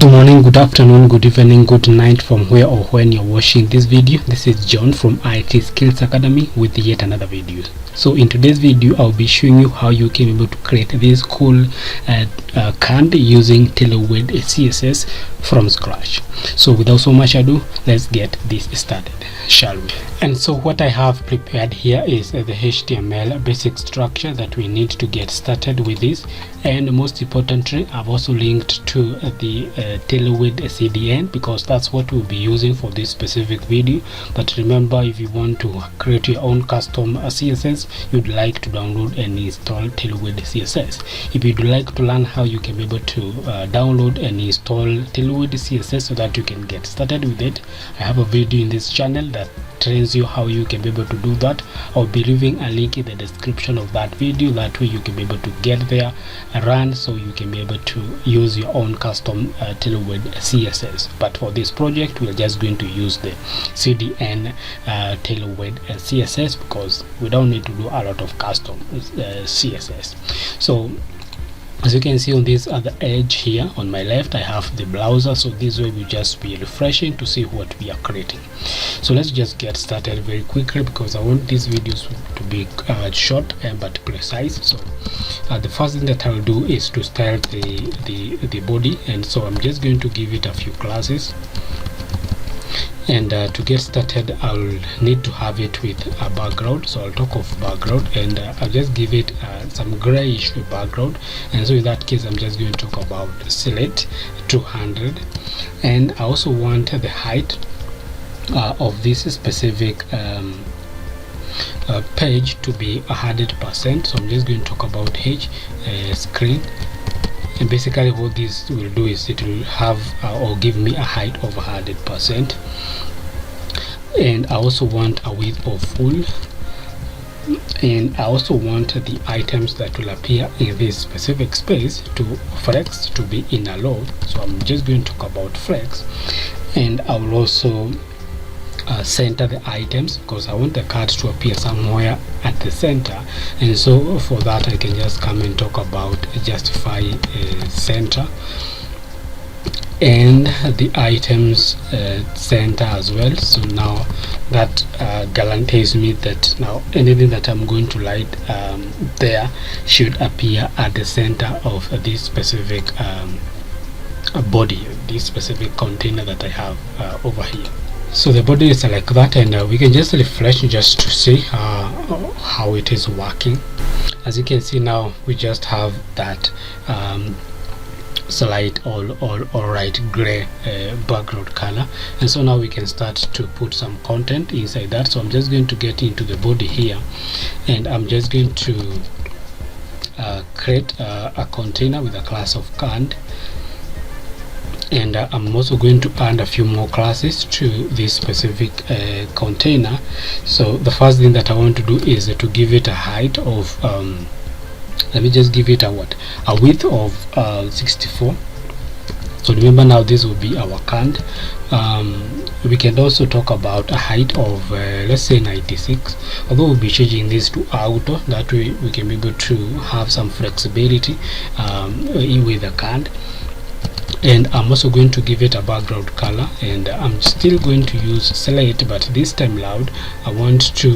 Good morning, good afternoon, good evening, good night from where or when you're watching this video. This is John from IT Skills Academy with yet another video. So in today's video, I'll be showing you how you can be able to create this cool card using Tailwind CSS from scratch. So without so much ado, let's get this started, shall we? And so what I have prepared here is the HTML basic structure that we need to get started with this. And most importantly, I've also linked to the Tailwind CDN because that's what we'll be using for this specific video. But remember, if you want to create your own custom CSS, you'd like to download and install Tailwind CSS. If you'd like to learn how you can be able to download and install Tailwind CSS so that you can get started with it, I have a video in this channel that trains you how you can be able to do that. I'll be leaving a link in the description of that video. That way you can be able to get there and run, so you can be able to use your own custom Tailwind CSS. But for this project, we're just going to use the CDN Tailwind CSS because we don't need to do a lot of custom CSS. So as you can see on this other edge here on my left, I have the browser. So this way we just be refreshing to see what we are creating. So let's just get started very quickly because I want these videos to be short but precise. So the first thing that I'll do is to style the body, and so I'm just going to give it a few classes. And to get started, I'll need to have it with a background. So I'll talk of background, and I'll just give it some grayish background. And so in that case, I'm just going to talk about select 200. And I also want the height of this specific page to be 100%. So I'm just going to talk about screen. And basically what this will do is it will have or give me a height of 100%. And I also want a width of full. And I also want the items that will appear in this specific space to flex to be in a row. So I'm just going to talk about flex. And I will also center the items because I want the card to appear somewhere at the center. And so for that, I can just come and talk about justify center, and the items center as well. So now that guarantees me that now anything that I'm going to write there should appear at the center of this specific body, this specific container that I have over here. So the body is like that, and we can just refresh just to see how it is working. As you can see now, we just have that slight all right gray background color, and so now we can start to put some content inside that. So I'm just going to get into the body here, and I'm just going to create a container with a class of card. And I'm also going to add a few more classes to this specific container. So the first thing that I want to do is to give it a height of let me just give it a width of 64. So remember, now this will be our card. We can also talk about a height of let's say 96, although we'll be changing this to auto. That way we can be able to have some flexibility with the card. And I'm also going to give it a background color, and I'm still going to use select, but this time loud. I want to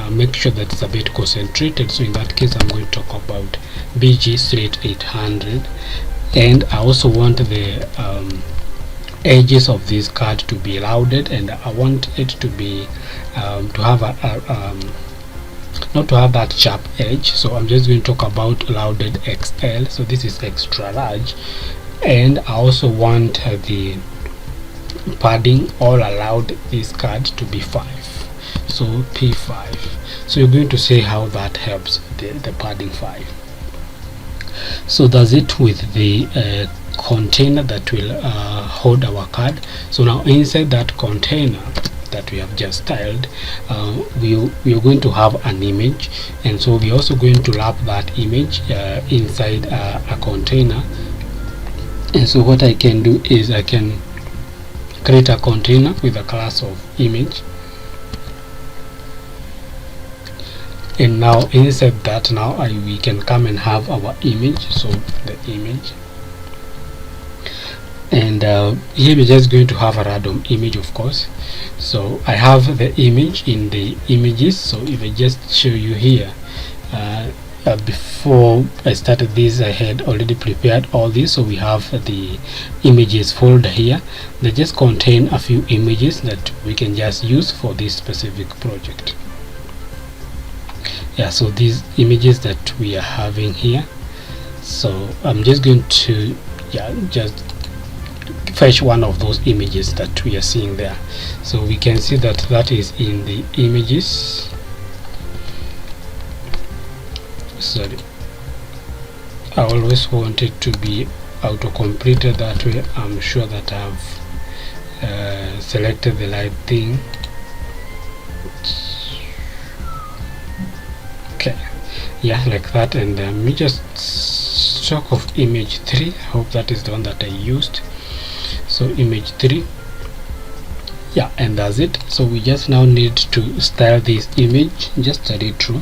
make sure that it's a bit concentrated. So in that case, I'm going to talk about BG straight 800. And I also want the edges of this card to be rounded, and I want it to be to have a not to have that sharp edge. So I'm just going to talk about rounded XL. So this is extra large. And I also want the padding all allowed this card to be 5, so P5. So you're going to see how that helps the padding 5. So that's it with the container that will hold our card. So now inside that container that we have just styled, we are going to have an image, and so we're also going to wrap that image inside a container. And so what I can do is I can create a container with a class of image, and now inside that we can come and have our image. So the image, and here we're just going to have a random image, of course. So I have the image in the images. So if I just show you here, before I started this, I had already prepared all this. So we have the images folder here. They just contain a few images that we can just use for this specific project. Yeah, so these images that we are having here, so I'm just going to just fetch one of those images that we are seeing there. So we can see that that is in the images. Sorry, I always want it to be auto completed, that way I'm sure that I've selected the right thing. Okay, yeah, like that. And let me just stock of image 3. I hope that is the one that I used. So image 3, yeah, and that's it. So we just now need to style this image, just a retro.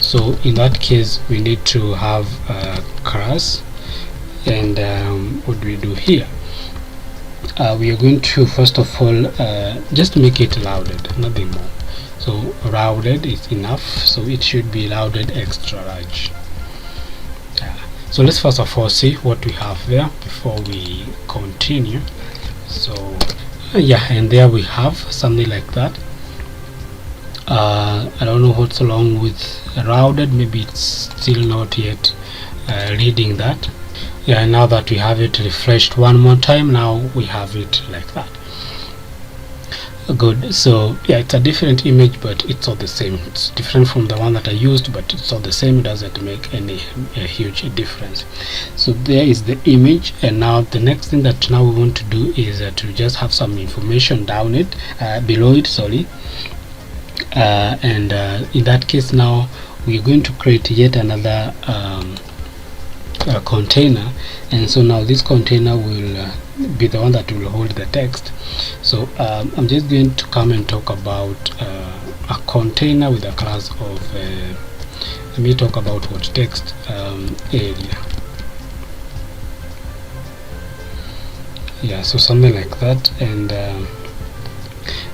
So in that case we need to have a class, and what do we do here? We are going to first of all just make it loaded, nothing more. So rounded is enough, so it should be loaded extra large. So let's first of all see what we have there before we continue. So yeah, and there we have something like that. I don't know what's wrong with rounded, maybe it's still not yet reading that. Yeah, now that we have it refreshed one more time, now we have it like that. Good. So yeah, it's a different image, but it's all the same. It's different from the one that I used, but it's all the same. It doesn't make any huge difference. So there is the image, and now the next thing that now we want to do is to just have some information down it, below it, sorry. And in that case, now we're going to create yet another container, and so now this container will be the one that will hold the text. So I'm just going to come and talk about a container with a class of let me talk about what text area. Yeah, so something like that.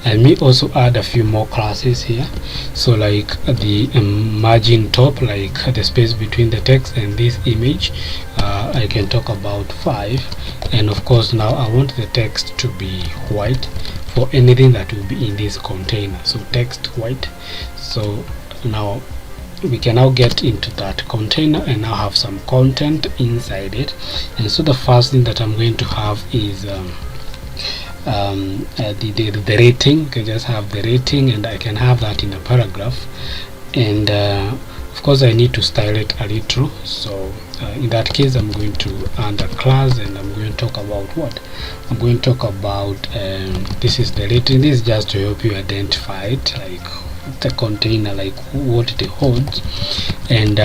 And may also add a few more classes here. So like the margin top, like the space between the text and this image, I can talk about 5. And of course now I want the text to be white for anything that will be in this container. So text white. So now we can now get into that container and now have some content inside it. And so the first thing that I'm going to have is the rating. I can just have the rating, and I can have that in a paragraph. And of course I need to style it a little. So in that case I'm going to add a class, and I'm going to talk about what I'm going to talk about. This is the rating. This is just to help you identify it, like the container, like what it holds. And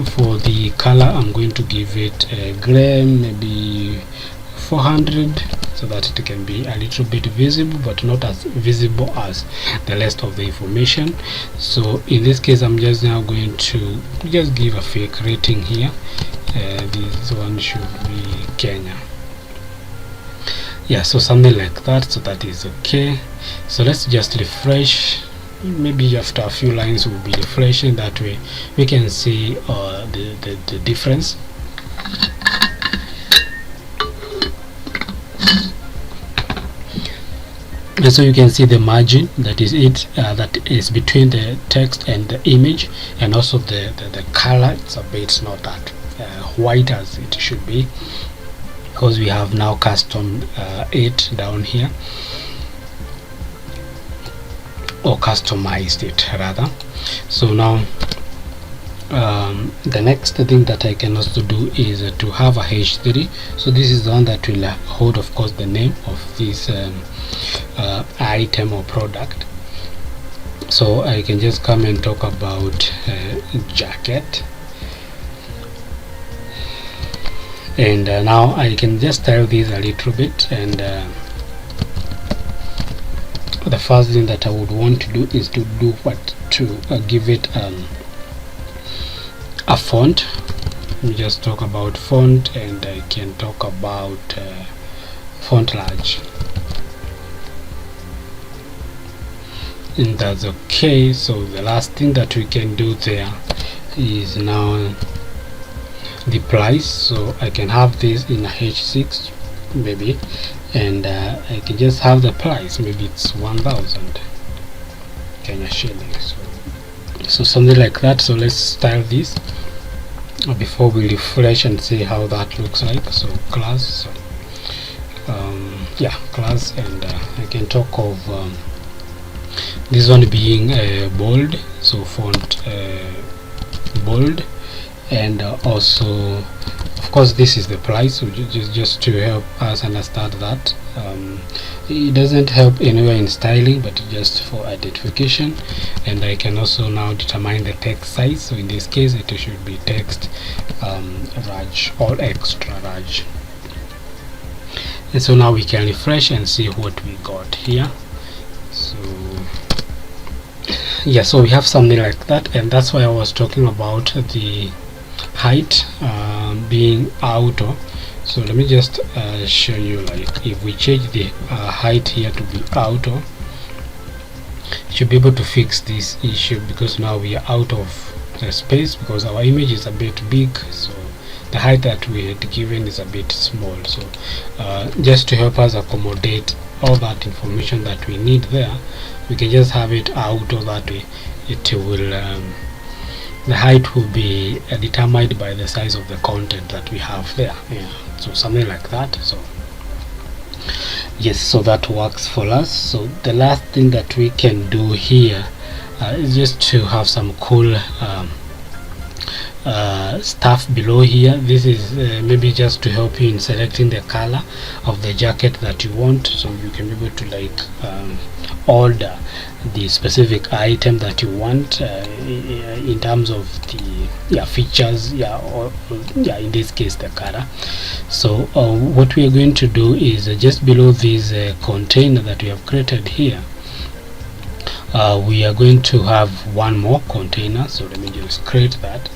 for the color I'm going to give it gray, maybe 400, so that it can be a little bit visible, but not as visible as the rest of the information. So in this case I'm just now going to just give a fake rating here. This one should be Kenya. Yeah, so something like that. So that is okay. So let's just refresh. Maybe after a few lines we'll be refreshing, that way we can see the difference. And so you can see the margin, that is it, that is between the text and the image, and also the color. It's not that white as it should be, because we have now custom it down here, or customized it rather. So now the next thing that I can also do is to have a h3. So this is the one that will hold, of course, the name of this item or product. So I can just come and talk about jacket, and now I can just style this a little bit. And the first thing that I would want to do is to do what to give it a font. Let me just talk about font, and I can talk about font large, and that's okay. So the last thing that we can do there is now the price. So I can have this in a H6 maybe, and I can just have the price, maybe it's 1000 Kenya shillings, so something like that. So let's style this before we refresh and see how that looks like. So class, so yeah, class, and I can talk of this one being bold, so font bold, and also of course this is the price. So just to help us understand that it doesn't help anywhere in styling, but just for identification. And I can also now determine the text size. So in this case it should be text large or extra large. And so now we can refresh and see what we got here. So yeah, so we have something like that, and that's why I was talking about the height being auto. So let me just show you, like if we change the height here to be auto, should be able to fix this issue, because now we are out of the space because our image is a bit big, so the height that we had given is a bit small. So just to help us accommodate all that information that we need there, we can just have it auto. That way it will the height will be determined by the size of the content that we have there. Yeah, so something like that. So yes, so that works for us. So the last thing that we can do here is just to have some cool stuff below here. This is maybe just to help you in selecting the color of the jacket that you want, so you can be able to like order the specific item that you want in terms of the features, or in this case the color. So what we are going to do is just below this container that we have created here, we are going to have one more container. So let me just create that,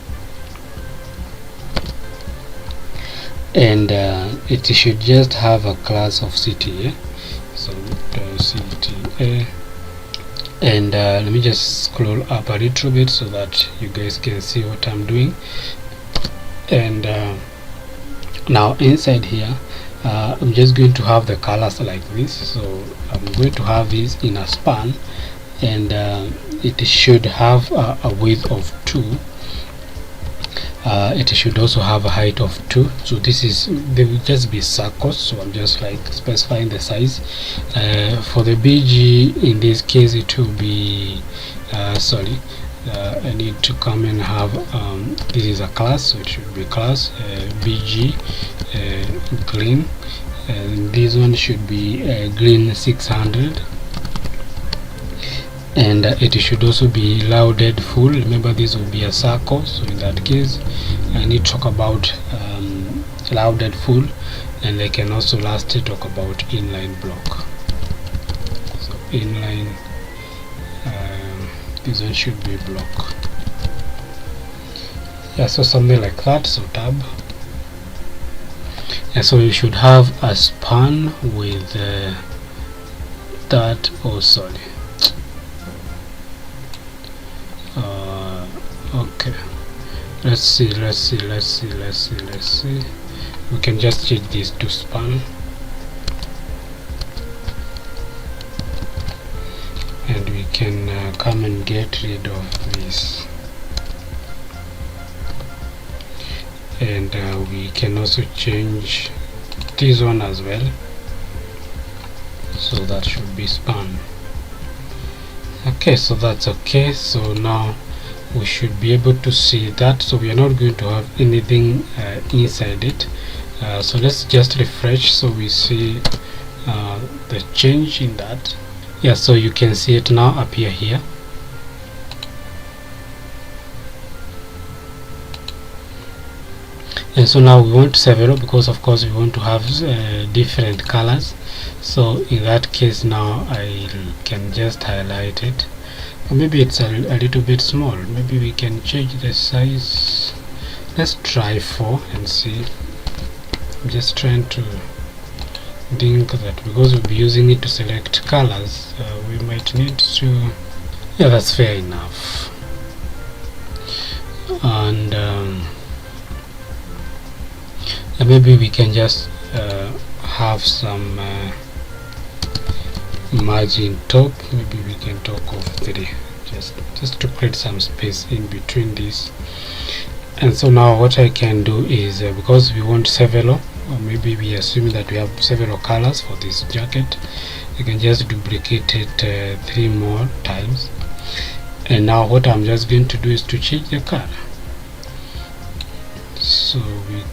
and it should just have a class of CTA. So CTA, and let me just scroll up a little bit so that you guys can see what I'm doing. And now inside here I'm just going to have the colors like this. So I'm going to have this in a span, and it should have a width of 2. It should also have a height of 2. So this is, they will just be circles, so I'm just like specifying the size. For the BG in this case it will be I need to come and have this is a class, so it should be class BG green, and this one should be green 600, and it should also be loaded full. Remember, this will be a circle, so in that case I need to talk about loaded full, and I can also lastly talk about inline block. So inline, this one should be block. Yeah, so something like that. So tab, and so you should have a span with that. Oh, sorry. Okay, let's see. We can just change this to span, and we can come and get rid of this, and we can also change this one as well, so that should be span. Okay, so that's okay. So now we should be able to see that. So we are not going to have anything inside it. So let's just refresh so we see the change in that. Yeah, so you can see it now appear here. And so now we want several, because of course we want to have different colors. So in that case now I can just highlight it. Or maybe it's a little bit small. Maybe we can change the size. Let's try 4 and see. I'm just trying to think that because we'll be using it to select colors, we might need to, yeah, that's fair enough. And maybe we can just have some margin top. Maybe we can talk of 3, just to create some space in between these. And so now what I can do is, because we want several, or maybe we assume that we have several colors for this jacket, I can just duplicate it 3 more times. And now what I'm just going to do is to change the color. So we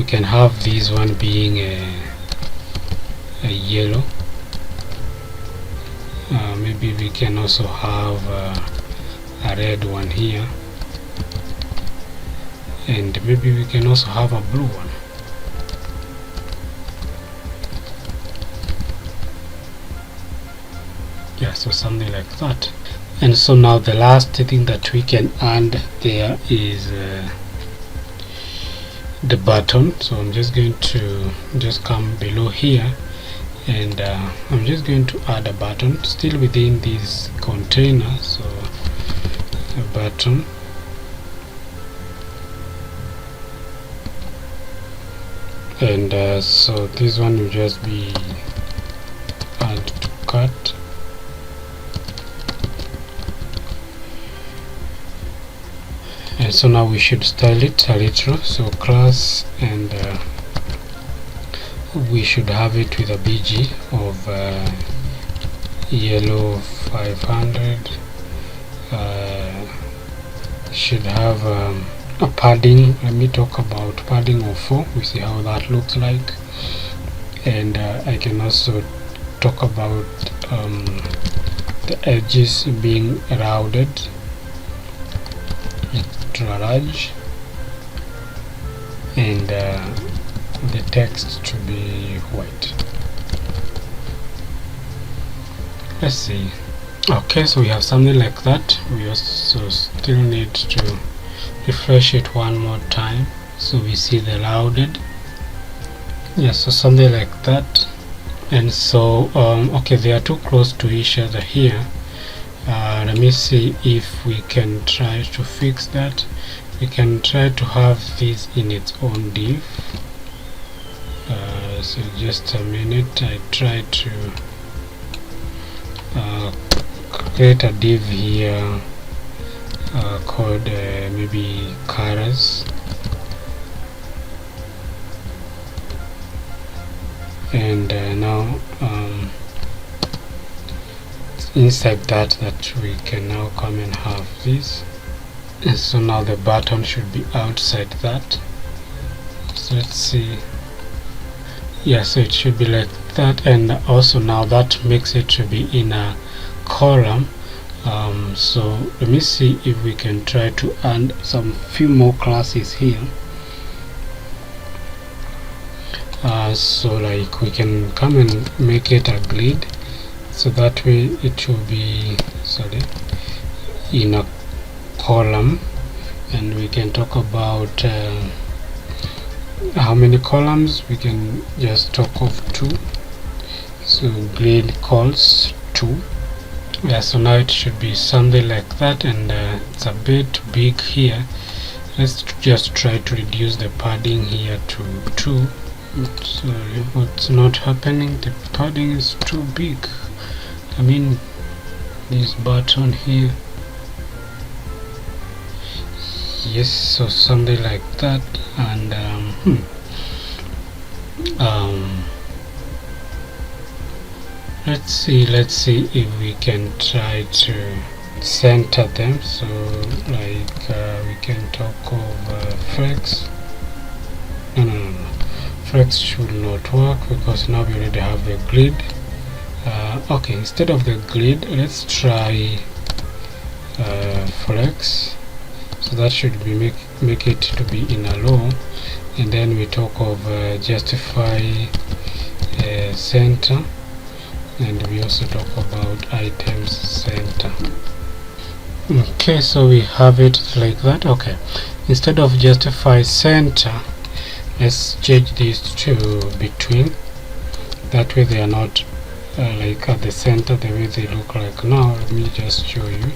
can have this one being a yellow. Maybe we can also have a red one here, and maybe we can also have a blue one. Yeah, so something like that. And so now the last thing that we can add there is the button. So I'm just going to just come below here, and I'm just going to add a button still within this container. So a button, and so this one will just be add to cart. And so now we should style it a little. So class, and we should have it with a BG of yellow 500. Should have a padding. Let me talk about padding of 4. We see how that looks like. And I can also talk about the edges being rounded, extra large, and the text to be white. Let's see. Okay, so we have something like that. We also still need to refresh it one more time so we see the rounded. Yeah, so something like that. And so okay, they are too close to each other here. Let me see if we can try to fix that. We can try to have this in its own div. So just a minute. I try to create a div here called maybe colors, and now inside that we can now come and have this. And so now the button should be outside that. So let's see. Yeah, so it should be like that, and also now that makes it to be in a column. So let me see if we can try to add some few more classes here. So like we can come and make it a grid, so that way it will be in a column, and we can talk about how many columns. We can just talk of 2. So grid calls 2. Yeah, so now it should be something like that, and it's a bit big here. Let's just try to reduce the padding here to 2. Sorry, what's not happening? The padding is too big. I mean, this button here. Yes, so something like that, and let's see if we can try to center them. So like we can talk of flex. No, flex should not work because now we already have the grid. Okay, instead of the grid, let's try flex. So that should be make it to be in a row, and then we talk of justify center, and we also talk about items center. Okay, so we have it like that. Okay, instead of justify center, Let's change this to between, that way they are not like at the center the way they look like now. Let me just show you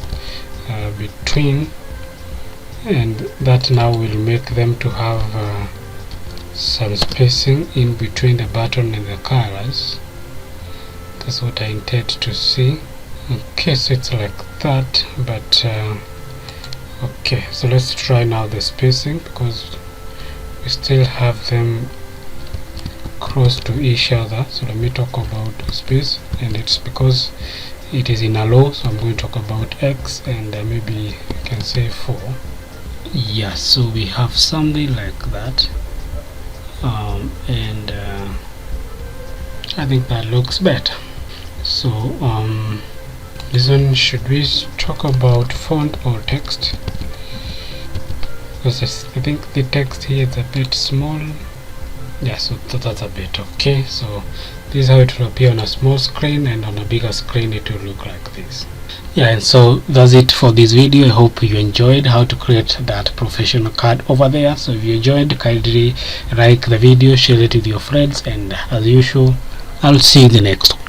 between, and that now will make them to have some spacing in between the button and the colors. That's what I intend to see. Okay, so it's like that, but okay, so let's try now the spacing, because we still have them close to each other. So let me talk about space, and it's because it is in a row, so I'm going to talk about X, and maybe you can say 4. Yeah, so we have something like that, and I think that looks better. So this one, should we talk about font or text? Because I think the text here is a bit small. Yeah, so that's a bit okay. So this is how it will appear on a small screen, and on a bigger screen it will look like this. Yeah, and so that's it for this video. I hope you enjoyed how to create that professional card over there. So if you enjoyed, kindly like the video, share it with your friends, and as usual, I'll see you in the next one.